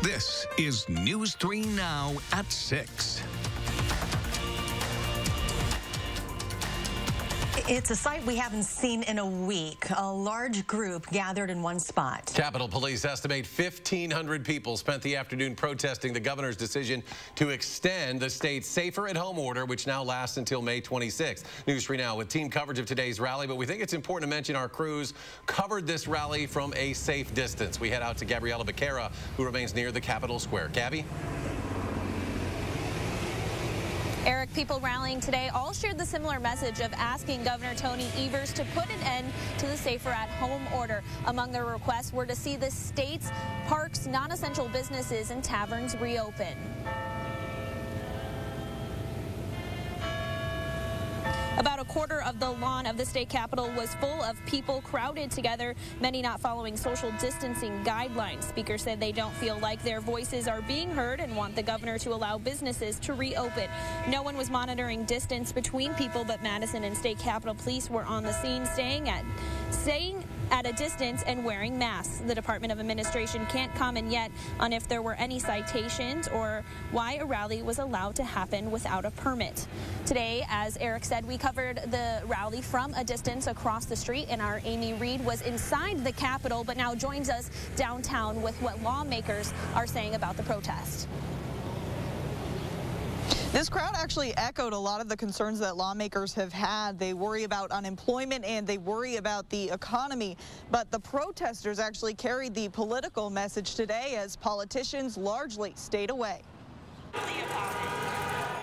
This is News 3 Now at 6. It's a sight we haven't seen in a week. A large group gathered in one spot. Capitol Police estimate 1,500 people spent the afternoon protesting the governor's decision to extend the state's safer-at-home order, which now lasts until May 26th. News 3 Now with team coverage of today's rally, but we think it's important to mention our crews covered this rally from a safe distance. We head out to Gabriella Becerra, who remains near the Capitol Square. Gabby? Eric, people rallying today all shared the similar message of asking Governor Tony Evers to put an end to the safer-at-home order. Among their requests were to see the state's parks, non-essential businesses, and taverns reopen. About a quarter of the lawn of the state capitol was full of people crowded together, many not following social distancing guidelines. Speakers said they don't feel like their voices are being heard and want the governor to allow businesses to reopen. No one was monitoring distance between people, but Madison and state capitol police were on the scene, staying at a distance and wearing masks. The Department of Administration can't comment yet on if there were any citations or why a rally was allowed to happen without a permit. Today, as Eric said, we covered the rally from a distance across the street, and our Amy Reed was inside the Capitol, but now joins us downtown with what lawmakers are saying about the protest. This crowd actually echoed a lot of the concerns that lawmakers have had. They worry about unemployment and they worry about the economy. But the protesters actually carried the political message today as politicians largely stayed away.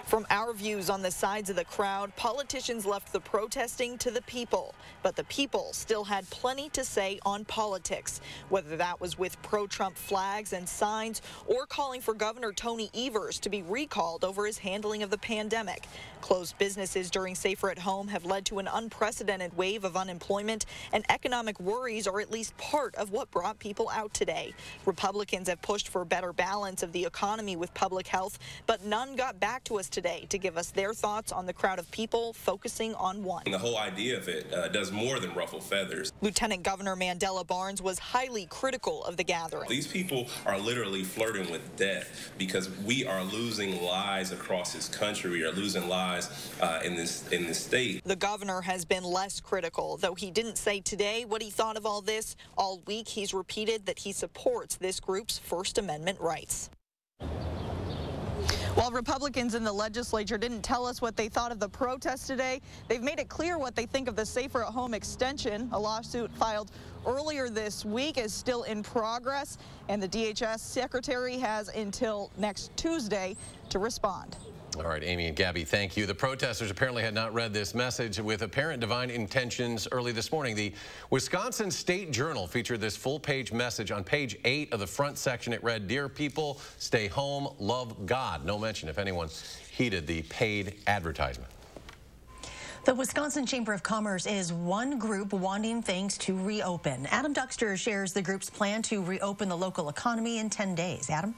From our views on the sides of the crowd, politicians left the protesting to the people. But the people still had plenty to say on politics, whether that was with pro-Trump flags and signs or calling for Governor Tony Evers to be recalled over his handling of the pandemic. Closed businesses during Safer at Home have led to an unprecedented wave of unemployment, and economic worries are at least part of what brought people out today. Republicans have pushed for a better balance of the economy with public health, but none got back to us today to give us their thoughts on the crowd of people focusing on one. The whole idea of it does more than ruffle feathers. Lieutenant Governor Mandela Barnes was highly critical of the gathering. These people are literally flirting with death because we are losing lives across this country. We are losing lives in this state. The governor has been less critical, though he didn't say today what he thought of all this. All week he's repeated that he supports this group's First Amendment rights. While Republicans in the legislature didn't tell us what they thought of the protest today, they've made it clear what they think of the Safer at Home extension. A lawsuit filed earlier this week is still in progress, and the DHS secretary has until next Tuesday to respond. All right, Amy and Gabby, thank you. The protesters apparently had not read this message with apparent divine intentions early this morning. The Wisconsin State Journal featured this full-page message on page 8 of the front section. It read, "Dear people, stay home, love God." No mention if anyone heeded the paid advertisement. The Wisconsin Chamber of Commerce is one group wanting things to reopen. Adam Duxter shares the group's plan to reopen the local economy in 10 days. Adam?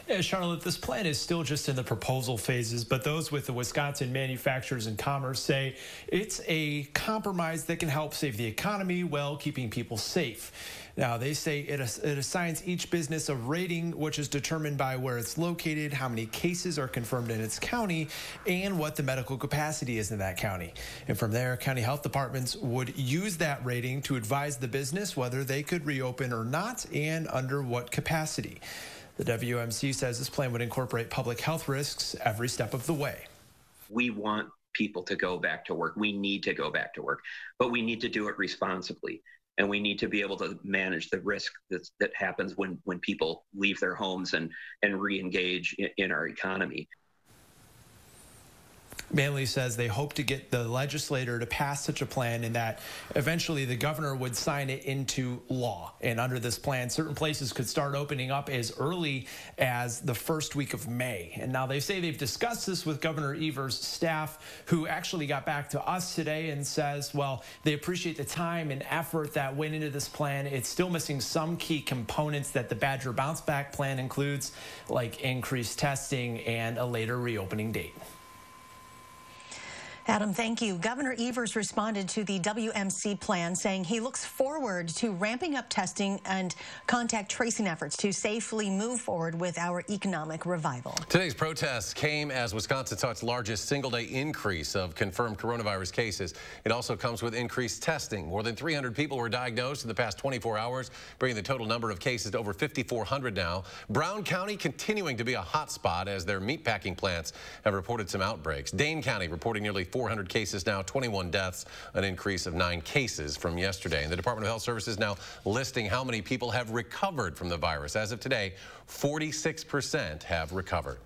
Yeah, Charlotte, this plan is still just in the proposal phases, but those with the Wisconsin Manufacturers and Commerce say it's a compromise that can help save the economy while keeping people safe. Now, they say it assigns each business a rating, which is determined by where it's located, how many cases are confirmed in its county, and what the medical capacity is in that county. And from there, county health departments would use that rating to advise the business whether they could reopen or not and under what capacity. The WMC says this plan would incorporate public health risks every step of the way. We want people to go back to work. We need to go back to work, but we need to do it responsibly. And we need to be able to manage the risk that happens when people leave their homes and re-engage in our economy. Manley says they hope to get the legislator to pass such a plan and that eventually the governor would sign it into law. And under this plan, certain places could start opening up as early as the first week of May. And now they say they've discussed this with Governor Evers' staff, who actually got back to us today and says, well, they appreciate the time and effort that went into this plan. It's still missing some key components that the Badger Bounce Back plan includes, like increased testing and a later reopening date. Adam, thank you. Governor Evers responded to the WMC plan, saying he looks forward to ramping up testing and contact tracing efforts to safely move forward with our economic revival. Today's protests came as Wisconsin saw its largest single-day increase of confirmed coronavirus cases. It also comes with increased testing. More than 300 people were diagnosed in the past 24 hours, bringing the total number of cases to over 5,400 now. Brown County continuing to be a hot spot as their meatpacking plants have reported some outbreaks. Dane County reporting nearly 400 cases now, 21 deaths, an increase of 9 cases from yesterday. And the Department of Health Services now listing how many people have recovered from the virus. As of today, 46% have recovered.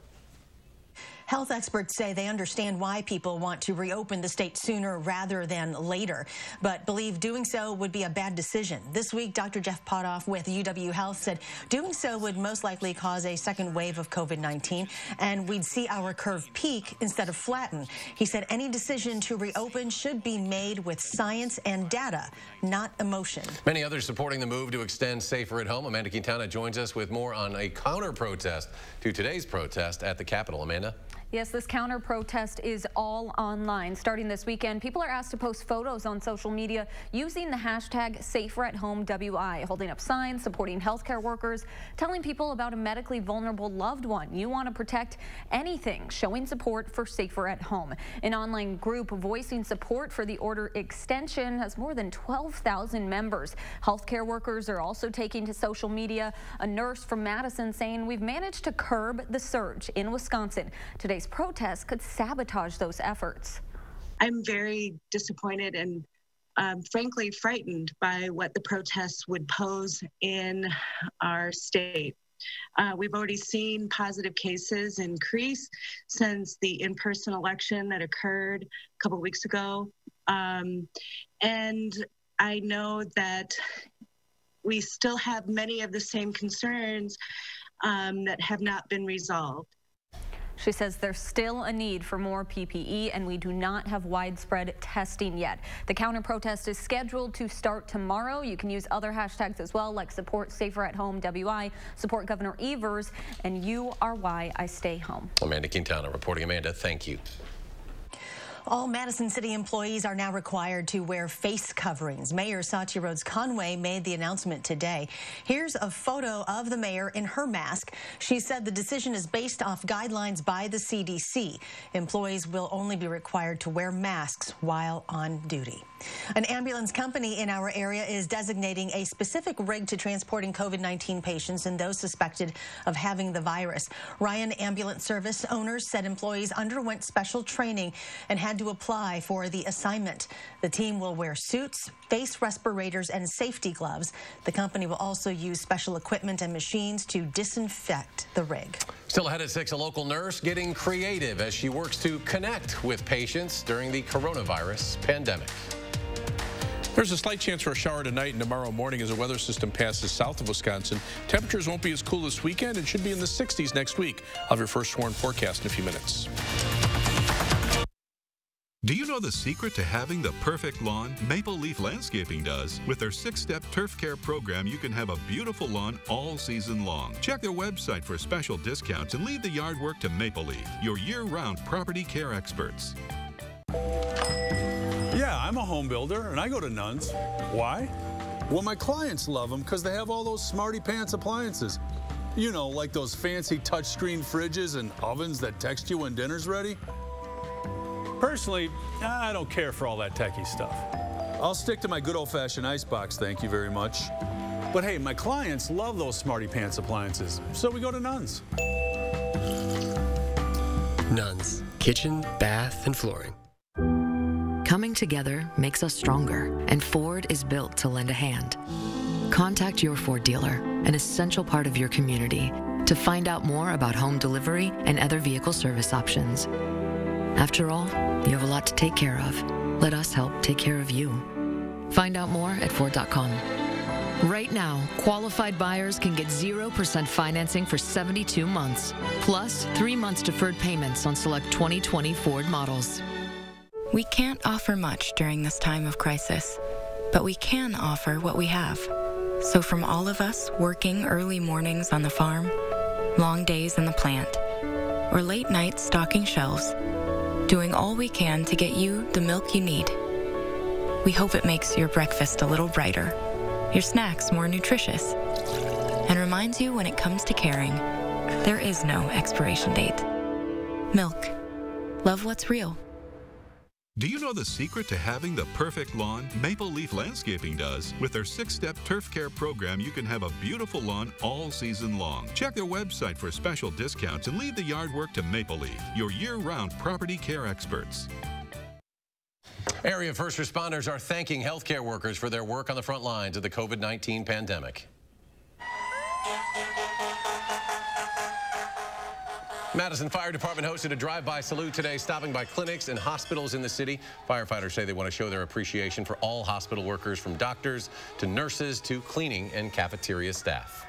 Health experts say they understand why people want to reopen the state sooner rather than later, but believe doing so would be a bad decision. This week, Dr. Jeff Potoff with UW Health said doing so would most likely cause a second wave of COVID-19, and we'd see our curve peak instead of flatten. He said any decision to reopen should be made with science and data, not emotion. Many others supporting the move to extend safer at home. Amanda Quintana joins us with more on a counter-protest to today's protest at the Capitol. Amanda? Yes, this counter-protest is all online. Starting this weekend, people are asked to post photos on social media using the hashtag SaferAtHomeWI, holding up signs, supporting healthcare workers, telling people about a medically vulnerable loved one you want to protect, anything showing support for Safer at Home. An online group voicing support for the order extension has more than 12,000 members. Healthcare workers are also taking to social media. A nurse from Madison saying we've managed to curb the surge in Wisconsin. Today's protests could sabotage those efforts. I'm very disappointed and frankly frightened by what the protests would pose in our state. We've already seen positive cases increase since the in-person election that occurred a couple of weeks ago. And I know that we still have many of the same concerns that have not been resolved. She says there's still a need for more PPE, and we do not have widespread testing yet. The counter-protest is scheduled to start tomorrow. You can use other hashtags as well, like support Safer at Home WI, support Governor Evers, and You Are Why I Stay Home. Amanda Quintana reporting. Amanda, thank you. All Madison City employees are now required to wear face coverings. Mayor Satya Rhodes Conway made the announcement today. Here's a photo of the mayor in her mask. She said the decision is based off guidelines by the CDC. Employees will only be required to wear masks while on duty. An ambulance company in our area is designating a specific rig to transporting COVID-19 patients and those suspected of having the virus. Ryan Ambulance Service owners said employees underwent special training and had to apply for the assignment. The team will wear suits, face respirators, and safety gloves. The company will also use special equipment and machines to disinfect the rig. Still ahead at 6, a local nurse getting creative as she works to connect with patients during the coronavirus pandemic. There's a slight chance for a shower tonight and tomorrow morning as a weather system passes south of Wisconsin. Temperatures won't be as cool this weekend and should be in the 60s next week. I'll have your first sworn forecast in a few minutes. Do you know the secret to having the perfect lawn? Maple Leaf Landscaping does. With their 6-step turf care program, you can have a beautiful lawn all season long. Check their website for special discounts and leave the yard work to Maple Leaf, your year-round property care experts. Yeah, I'm a home builder, and I go to Nuns. Why? Well, my clients love them because they have all those smarty pants appliances. You know, like those fancy touchscreen fridges and ovens that text you when dinner's ready. Personally, I don't care for all that techie stuff. I'll stick to my good old-fashioned icebox, thank you very much. But hey, my clients love those smarty pants appliances, so we go to Nuns. Nuns, kitchen, bath, and flooring. Coming together makes us stronger, and Ford is built to lend a hand. Contact your Ford dealer, an essential part of your community, to find out more about home delivery and other vehicle service options. After all, you have a lot to take care of. Let us help take care of you. Find out more at Ford.com. Right now, qualified buyers can get 0% financing for 72 months, plus 3 months deferred payments on select 2020 Ford models. We can't offer much during this time of crisis, but we can offer what we have. So from all of us working early mornings on the farm, long days in the plant, or late nights stocking shelves, doing all we can to get you the milk you need. We hope it makes your breakfast a little brighter, your snacks more nutritious, and reminds you when it comes to caring, there is no expiration date. Milk. Love what's real. Do you know the secret to having the perfect lawn? Maple Leaf Landscaping does. With their 6-step turf care program, you can have a beautiful lawn all season long. Check their website for special discounts and leave the yard work to Maple Leaf, your year-round property care experts. Area first responders are thanking healthcare workers for their work on the front lines of the COVID-19 pandemic. Madison Fire Department hosted a drive-by salute today, stopping by clinics and hospitals in the city. Firefighters say they want to show their appreciation for all hospital workers, from doctors to nurses to cleaning and cafeteria staff.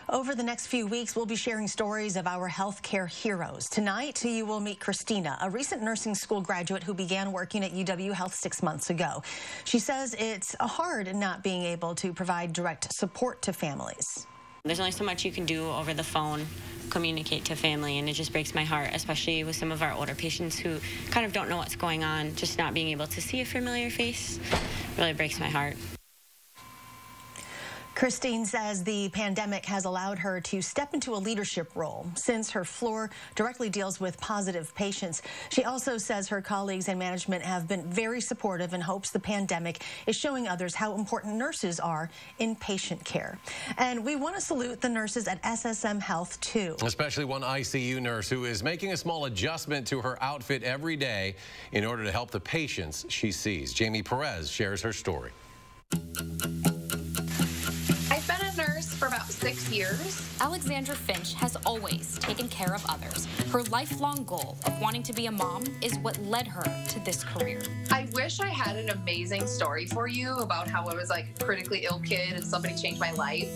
Over the next few weeks, we'll be sharing stories of our healthcare heroes. Tonight, you will meet Christina, a recent nursing school graduate who began working at UW Health 6 months ago. She says it's hard not being able to provide direct support to families. There's only so much you can do over the phone, communicate to family, and it just breaks my heart, especially with some of our older patients who kind of don't know what's going on. Just not being able to see a familiar face really breaks my heart. Christine says the pandemic has allowed her to step into a leadership role since her floor directly deals with positive patients. She also says her colleagues and management have been very supportive and hopes the pandemic is showing others how important nurses are in patient care. And we want to salute the nurses at SSM Health, too. Especially one ICU nurse who is making a small adjustment to her outfit every day in order to help the patients she sees. Jamie Perez shares her story. For about 6 years. Alexandra Finch has always taken care of others. Her lifelong goal of wanting to be a mom is what led her to this career. I wish I had an amazing story for you about how I was like a critically ill kid and somebody changed my life.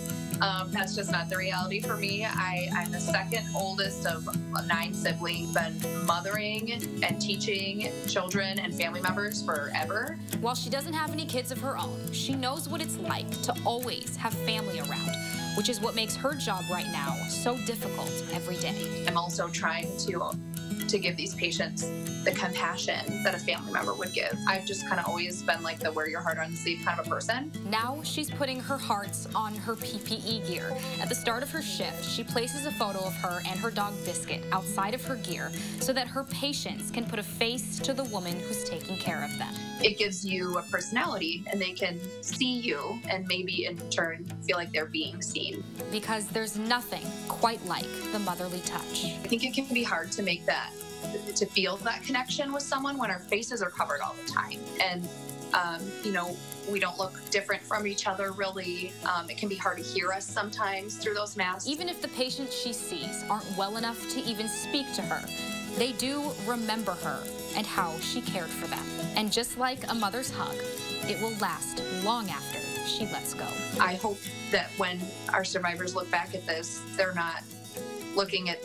That's just not the reality for me. I'm the second oldest of 9 siblings, been mothering and teaching children and family members forever. While she doesn't have any kids of her own, she knows what it's like to always have family around, which is what makes her job right now so difficult every day. I'm also trying to give these patients the compassion that a family member would give. I've just kind of always been like the wear your heart on the sleeve kind of a person. Now she's putting her hearts on her PPE gear. At the start of her shift, she places a photo of her and her dog Biscuit outside of her gear so that her patients can put a face to the woman who's taking care of them. It gives you a personality and they can see you and maybe in turn feel like they're being seen. Because there's nothing quite like the motherly touch. I think it can be hard to make that, to feel that connection with someone when our faces are covered all the time. And, you know, we don't look different from each other, really. It can be hard to hear us sometimes through those masks. Even if the patients she sees aren't well enough to even speak to her, they do remember her and how she cared for them. And just like a mother's hug, it will last long after she lets go. I hope that when our survivors look back at this, they're not looking at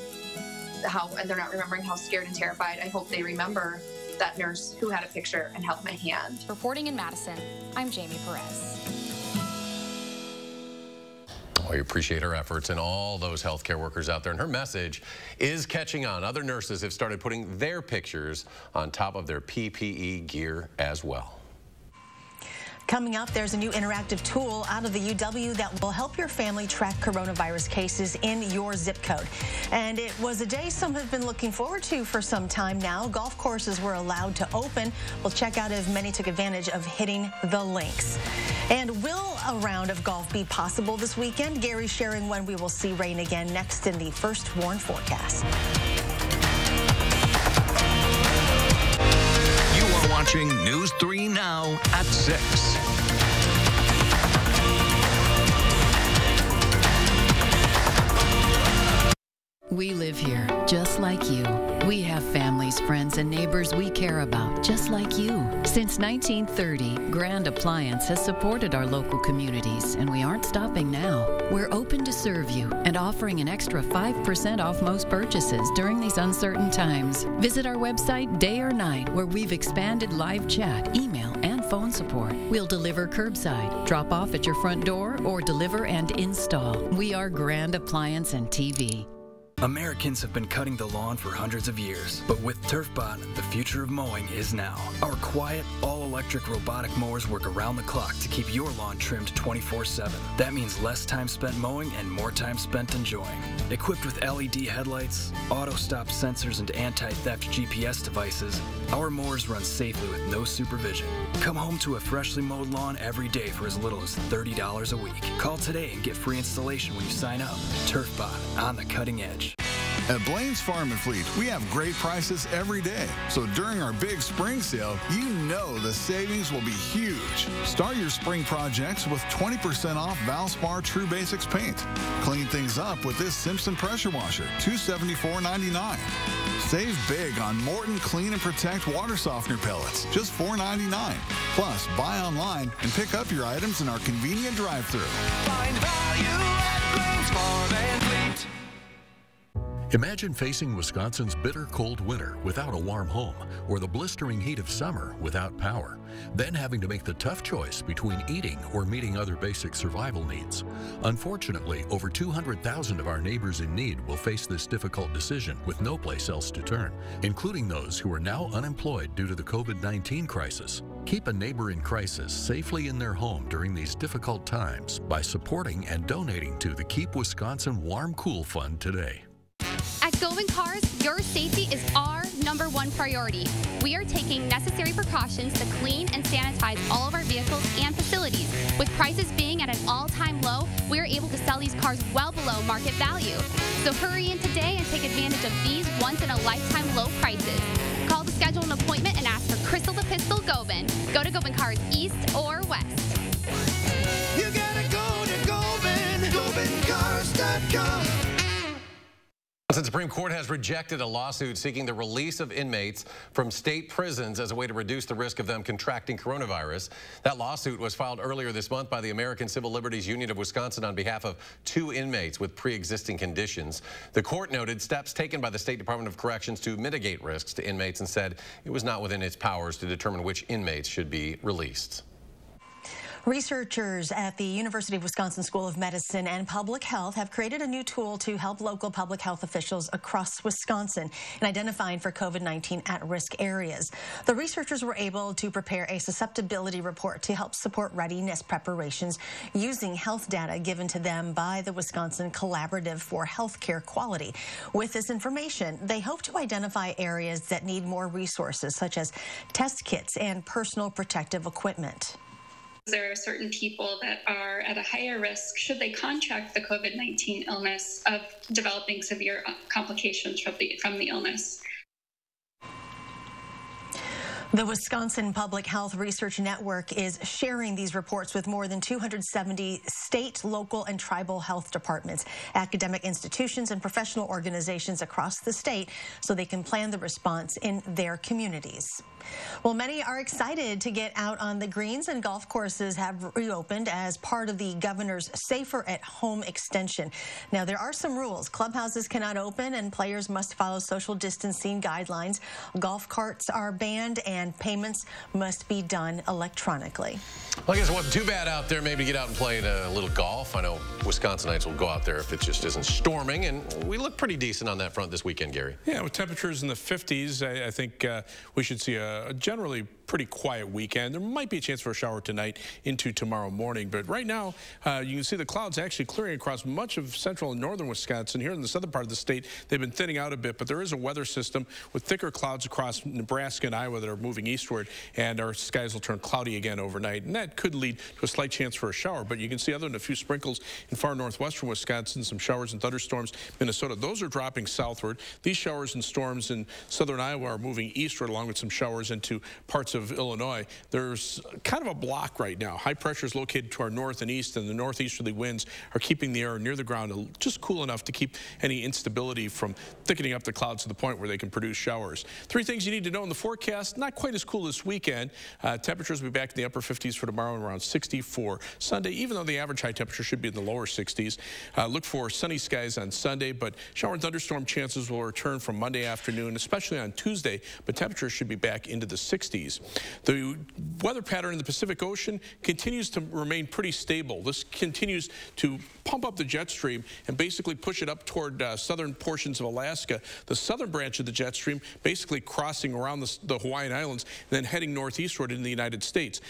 and they're not remembering how scared and terrified. I hope they remember that nurse who had a picture and held my hand. Reporting in Madison, I'm Jamie Perez. We appreciate her efforts and all those healthcare workers out there. And her message is catching on. Other nurses have started putting their pictures on top of their PPE gear as well. Coming up, there's a new interactive tool out of the UW that will help your family track coronavirus cases in your zip code. And it was a day some have been looking forward to for some time now. Golf courses were allowed to open. We'll check out if many took advantage of hitting the links. And will a round of golf be possible this weekend? Gary's sharing when we will see rain again next in the First Warn forecast. Watching News 3 Now at 6. We live here, just like you. We have families, friends, and neighbors we care about, just like you. Since 1930, Grand Appliance has supported our local communities, and we aren't stopping now. We're open to serve you and offering an extra 5% off most purchases during these uncertain times. Visit our website day or night, where we've expanded live chat, email, and phone support. We'll deliver curbside, drop off at your front door, or deliver and install. We are Grand Appliance and TV. Americans have been cutting the lawn for hundreds of years, but with TurfBot, the future of mowing is now. Our quiet, all-electric robotic mowers work around the clock to keep your lawn trimmed 24/7. That means less time spent mowing and more time spent enjoying. Equipped with LED headlights, auto-stop sensors, and anti-theft GPS devices, our mowers run safely with no supervision. Come home to a freshly mowed lawn every day for as little as $30 a week. Call today and get free installation when you sign up. TurfBot, on the cutting edge. At Blaine's Farm and Fleet, we have great prices every day. So during our big spring sale, you know the savings will be huge. Start your spring projects with 20% off Valspar True Basics paint. Clean things up with this Simpson pressure washer, $274.99. Save big on Morton Clean and Protect water softener pellets, just $4.99. Plus, buy online and pick up your items in our convenient drive-thru. Find value at Blaine's Farm and Fleet. Imagine facing Wisconsin's bitter cold winter without a warm home, or the blistering heat of summer without power, then having to make the tough choice between eating or meeting other basic survival needs. Unfortunately, over 200,000 of our neighbors in need will face this difficult decision with no place else to turn, including those who are now unemployed due to the COVID-19 crisis. Keep a neighbor in crisis safely in their home during these difficult times by supporting and donating to the Keep Wisconsin Warm Cool Fund today. At Govan Cars, your safety is our #1 priority. We are taking necessary precautions to clean and sanitize all of our vehicles and facilities. With prices being at an all-time low, we are able to sell these cars well below market value. So hurry in today and take advantage of these once-in-a-lifetime low prices. Call to schedule an appointment and ask for Crystal the Pistol Govan. Go to Govan Cars East or West. You gotta go to Govan, GovanCars.com. The Supreme Court has rejected a lawsuit seeking the release of inmates from state prisons as a way to reduce the risk of them contracting coronavirus. That lawsuit was filed earlier this month by the American Civil Liberties Union of Wisconsin on behalf of 2 inmates with pre-existing conditions. The court noted steps taken by the State Department of Corrections to mitigate risks to inmates and said it was not within its powers to determine which inmates should be released. Researchers at the University of Wisconsin School of Medicine and Public Health have created a new tool to help local public health officials across Wisconsin in identifying for COVID-19 at-risk areas. The researchers were able to prepare a susceptibility report to help support readiness preparations using health data given to them by the Wisconsin Collaborative for Healthcare Quality. With this information, they hope to identify areas that need more resources, such as test kits and personal protective equipment. There are certain people that are at a higher risk should they contract the COVID-19 illness of developing severe complications from the illness. The Wisconsin Public Health Research Network is sharing these reports with more than 270 state, local, and tribal health departments, academic institutions, and professional organizations across the state so they can plan the response in their communities. Well, many are excited to get out on the greens, and golf courses have reopened as part of the governor's Safer at Home extension. Now, there are some rules. Clubhouses cannot open, and players must follow social distancing guidelines. Golf carts are banned, and payments must be done electronically. Well, I guess it wasn't too bad out there maybe to get out and play a little golf. I know Wisconsinites will go out there if it just isn't storming, and we look pretty decent on that front this weekend, Gary. Yeah, with temperatures in the 50s, I think we should see a generally pretty quiet weekend. There might be a chance for a shower tonight into tomorrow morning, but right now you can see the clouds actually clearing across much of central and northern Wisconsin. Here in the southern part of the state, they've been thinning out a bit, but there is a weather system with thicker clouds across Nebraska and Iowa that are moving eastward, and our skies will turn cloudy again overnight, and that could lead to a slight chance for a shower. But you can see, other than a few sprinkles in far northwestern Wisconsin, some showers and thunderstorms. Minnesota, those are dropping southward. These showers and storms in southern Iowa are moving eastward, along with some showers into parts of Illinois. There's kind of a block right now. High pressure is located to our north and east, and the northeasterly winds are keeping the air near the ground just cool enough to keep any instability from thickening up the clouds to the point where they can produce showers. 3 things you need to know in the forecast. Not quite as cool this weekend. Temperatures will be back in the upper 50s for tomorrow and around 64 Sunday, even though the average high temperature should be in the lower 60s. Look for sunny skies on Sunday, but shower and thunderstorm chances will return from Monday afternoon, especially on Tuesday, but temperatures should be back into the 60s. The weather pattern in the Pacific Ocean continues to remain pretty stable. This continues to pump up the jet stream and basically push it up toward southern portions of Alaska. The southern branch of the jet stream basically crossing around the Hawaiian Islands and then heading northeastward in the United States.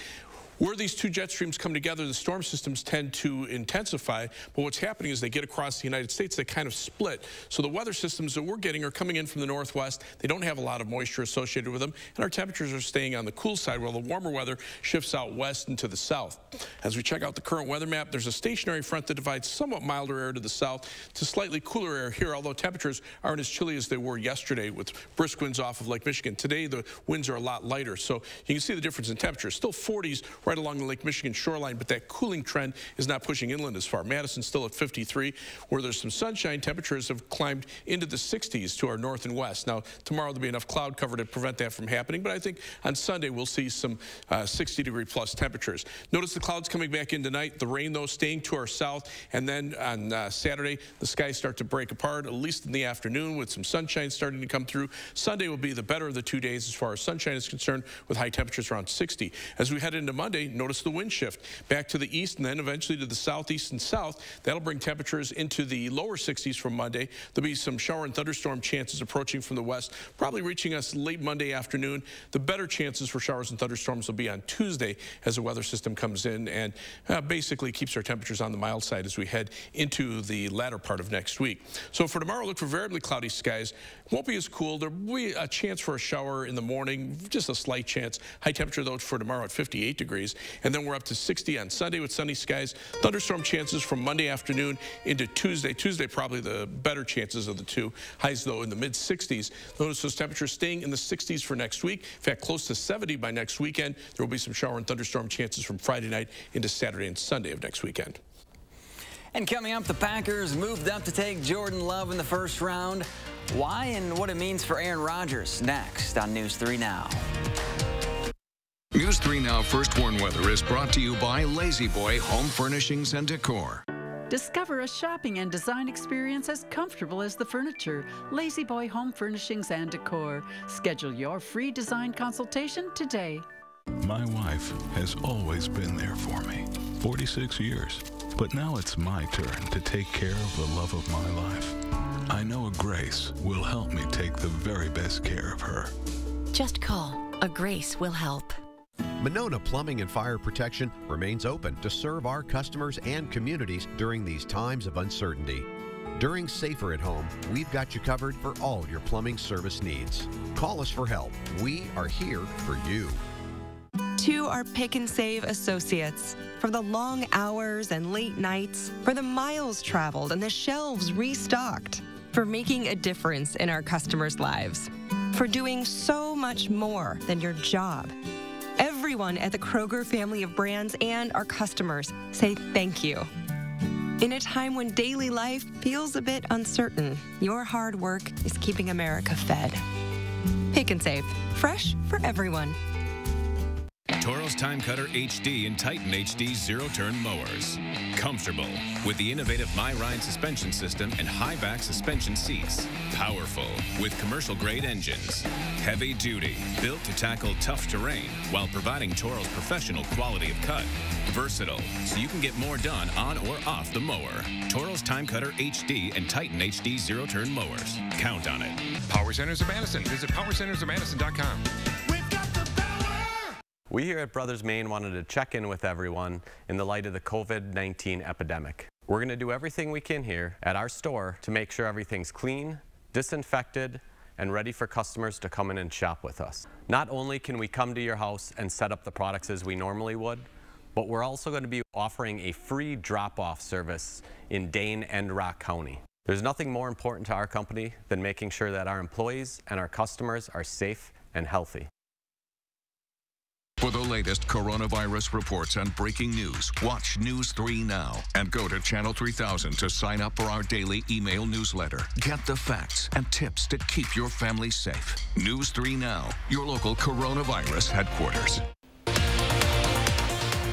Where these two jet streams come together, the storm systems tend to intensify, but what's happening is they get across the United States, they kind of split. So the weather systems that we're getting are coming in from the northwest. They don't have a lot of moisture associated with them, and our temperatures are staying on the cool side, while the warmer weather shifts out west and to the south. As we check out the current weather map, there's a stationary front that divides somewhat milder air to the south to slightly cooler air here, although temperatures aren't as chilly as they were yesterday with brisk winds off of Lake Michigan. Today, the winds are a lot lighter, so you can see the difference in temperature. Still 40s right along the Lake Michigan shoreline, but that cooling trend is not pushing inland as far. Madison's still at 53. Where there's some sunshine, temperatures have climbed into the 60s to our north and west. Now, tomorrow there'll be enough cloud cover to prevent that from happening, but I think on Sunday we'll see some 60-degree plus temperatures. Notice the clouds coming back in tonight. The rain, though, staying to our south, and then on Saturday, the skies start to break apart, at least in the afternoon, with some sunshine starting to come through. Sunday will be the better of the 2 days as far as sunshine is concerned, with high temperatures around 60. As we head into Monday, notice the wind shift back to the east and then eventually to the southeast and south. That'll bring temperatures into the lower 60s from Monday. There'll be some shower and thunderstorm chances approaching from the west, probably reaching us late Monday afternoon. The better chances for showers and thunderstorms will be on Tuesday as the weather system comes in and basically keeps our temperatures on the mild side as we head into the latter part of next week. So for tomorrow, look for variably cloudy skies. Won't be as cool. There will be a chance for a shower in the morning, just a slight chance. High temperature, though, for tomorrow at 58 degrees. And then we're up to 60 on Sunday with sunny skies. Thunderstorm chances from Monday afternoon into Tuesday. Tuesday, probably the better chances of the two. Highs, though, in the mid-60s. Notice those temperatures staying in the 60s for next week. In fact, close to 70 by next weekend. There will be some shower and thunderstorm chances from Friday night into Saturday and Sunday of next weekend. And coming up, the Packers moved up to take Jordan Love in the first round. Why and what it means for Aaron Rodgers next on News 3 Now. News 3 Now First Warn Weather is brought to you by Lazy Boy Home Furnishings and Decor. Discover a shopping and design experience as comfortable as the furniture. Lazy Boy Home Furnishings and Decor. Schedule your free design consultation today. My wife has always been there for me, 46 years. But now it's my turn to take care of the love of my life. I know a Grace will help me take the very best care of her. Just call. A Grace will help. Monona Plumbing and Fire Protection remains open to serve our customers and communities during these times of uncertainty. During Safer at Home, we've got you covered for all your plumbing service needs. Call us for help. We are here for you. To our Pick and Save associates, for the long hours and late nights, for the miles traveled and the shelves restocked, for making a difference in our customers' lives, for doing so much more than your job. Everyone at the Kroger family of brands and our customers say thank you. In a time when daily life feels a bit uncertain, your hard work is keeping America fed. Pick and Save, fresh for everyone. Toro's Time Cutter HD and Titan HD zero-turn mowers. Comfortable with the innovative MyRide suspension system and high-back suspension seats. Powerful with commercial-grade engines. Heavy-duty, built to tackle tough terrain while providing Toro's professional quality of cut. Versatile, so you can get more done on or off the mower. Toro's Time Cutter HD and Titan HD zero-turn mowers. Count on it. Power Centers of Madison. Visit powercentersofmadison.com. We here at Brothers Maine wanted to check in with everyone in the light of the COVID-19 epidemic. We're going to do everything we can here at our store to make sure everything's clean, disinfected, and ready for customers to come in and shop with us. Not only can we come to your house and set up the products as we normally would, but we're also going to be offering a free drop-off service in Dane and Rock County. There's nothing more important to our company than making sure that our employees and our customers are safe and healthy. For the latest coronavirus reports and breaking news, watch News 3 Now and go to Channel 3000 to sign up for our daily email newsletter. Get the facts and tips to keep your family safe. News 3 Now, your local coronavirus headquarters.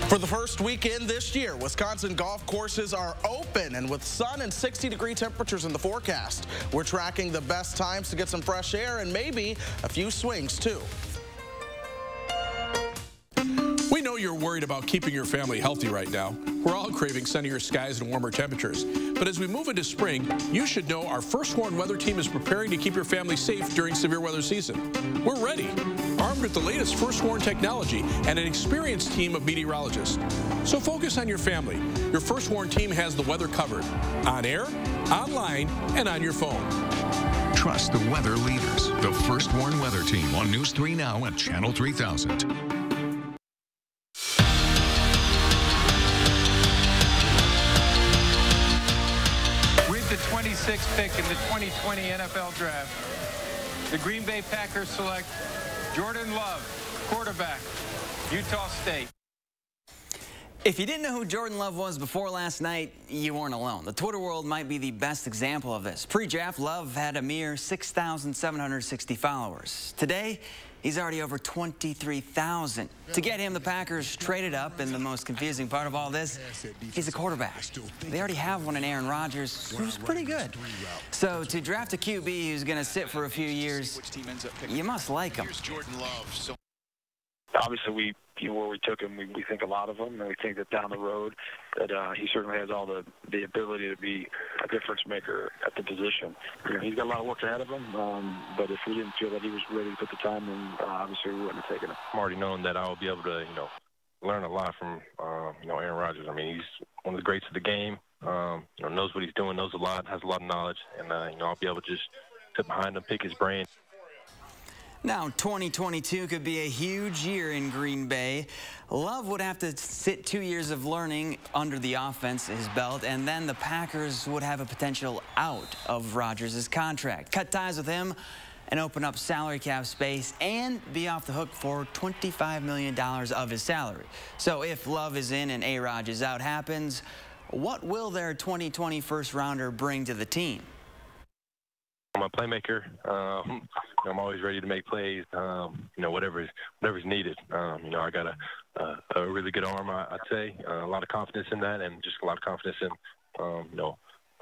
For the first weekend this year, Wisconsin golf courses are open and with sun and 60-degree temperatures in the forecast. We're tracking the best times to get some fresh air and maybe a few swings too. you're worried about keeping your family healthy right now. We're all craving sunnier skies and warmer temperatures. But as we move into spring, you should know our First Warn Weather Team is preparing to keep your family safe during severe weather season. We're ready, armed with the latest First Warn technology and an experienced team of meteorologists. So focus on your family. Your First Warn team has the weather covered, on air, online, and on your phone. Trust the weather leaders. The First Warn Weather Team on News 3 Now at Channel 3000. With the 26th pick in the 2020 NFL Draft, the Green Bay Packers select Jordan Love, quarterback, Utah State. If you didn't know who Jordan Love was before last night, you weren't alone. The Twitter world might be the best example of this. Pre-draft, Love had a mere 6,760 followers. Today, he's already over 23,000. To get him, the Packers traded up, and the most confusing part of all this, he's a quarterback. They already have one in Aaron Rodgers, who's pretty good. So to draft a QB who's going to sit for a few years, you must like him. Obviously, where we took him, we think a lot of him, and we think that down the road that he certainly has all the ability to be a difference maker at the position. You know, he's got a lot of work ahead of him, but if we didn't feel that he was ready to put the time in, obviously we wouldn't have taken him. I'm already knowing that I'll be able to, learn a lot from, Aaron Rodgers. I mean, he's one of the greats of the game. Knows what he's doing, knows a lot, has a lot of knowledge, and I'll be able to just sit behind him, pick his brain. Now, 2022 could be a huge year in Green Bay. Love would have to sit 2 years of learning under the offense, his belt, and then the Packers would have a potential out of Rodgers' contract. Cut ties with him and open up salary cap space and be off the hook for $25 million of his salary. So if Love is in and A-Rod is out happens, what will their 2020 first-rounder bring to the team? I'm a playmaker. I'm always ready to make plays. Whatever's needed. I got a really good arm. I'd say a lot of confidence in that, and just a lot of confidence in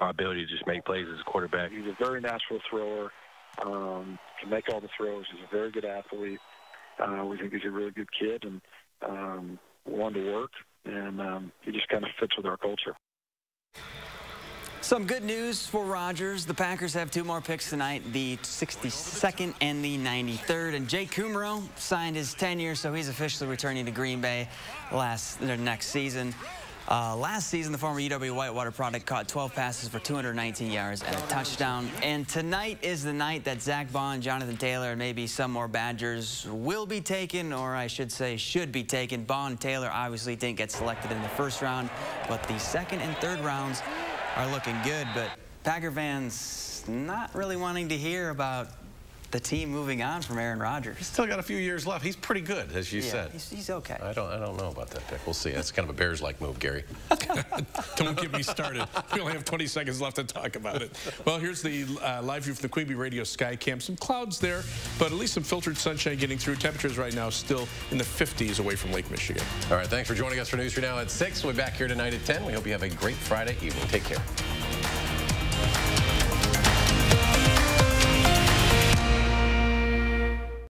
my ability to just make plays as a quarterback. He's a very natural thrower. Can make all the throws. He's a very good athlete. We think he's a really good kid and one to work, and he just kind of fits with our culture. Some good news for Rodgers. The Packers have 2 more picks tonight, the 62nd and the 93rd. And Jake Kummerow signed his tenure, so he's officially returning to Green Bay next season. Last season, the former UW Whitewater product caught 12 passes for 219 yards and a touchdown. And tonight is the night that Zach Bond, Jonathan Taylor, and maybe some more Badgers will be taken, or I should say should be taken. Bond and Taylor obviously didn't get selected in the first round, but the second and third rounds are looking good. But Packer fans not really wanting to hear about the team moving on from Aaron Rodgers. He's still got a few years left. He's pretty good, as you said. He's okay. I don't know about that pick. We'll see. That's kind of a Bears-like move, Gary. Don't get me started. We only have 20 seconds left to talk about it. Well, here's the live view from the Queen Bee Radio Sky Cam. Some clouds there, but at least some filtered sunshine getting through. Temperatures right now still in the 50s away from Lake Michigan. All right, thanks for joining us for News 3 Now at 6. We'll be back here tonight at 10. We hope you have a great Friday evening. Take care.